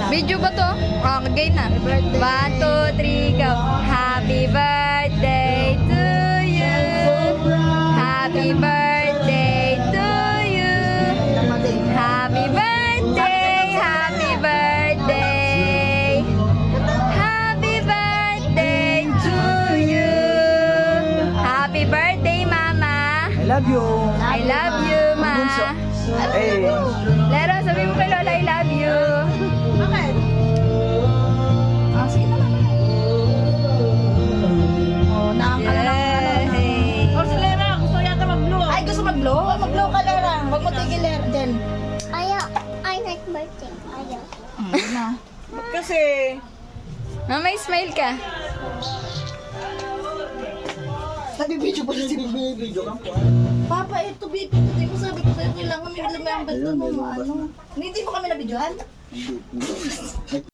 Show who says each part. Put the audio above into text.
Speaker 1: Video ba to? Oh, game na. 1, 2, 3, go. Happy birthday to you. Happy birthday to you. Happy birthday, happy birthday. Happy birthday to you. Happy birthday, Mama.
Speaker 2: I love you.
Speaker 1: I love you, Ma.
Speaker 2: Hey.
Speaker 1: Lero, sabi mo kay Lola, I love you.
Speaker 3: Bakit? Sige naman. Oh, nakakala ng
Speaker 1: Yay.
Speaker 3: Oh, si Lera, gusto yata mag-blow. Ay, gusto mag-blow? Mag-blow ka, Lera. Huwag mo tigil, Lera, dyan.
Speaker 4: I like birthday. Ayaw.
Speaker 3: Na. Kasi,
Speaker 1: Mama, smile ka.
Speaker 2: Nabibidyo pa rin sinibibidyo ka po.
Speaker 3: Papa, ito, baby. Hindi ko sabi ko sa'yo, kailangan may lumambal to mo. Ano? Hindi mo kami nabidyohan?
Speaker 2: Hindi.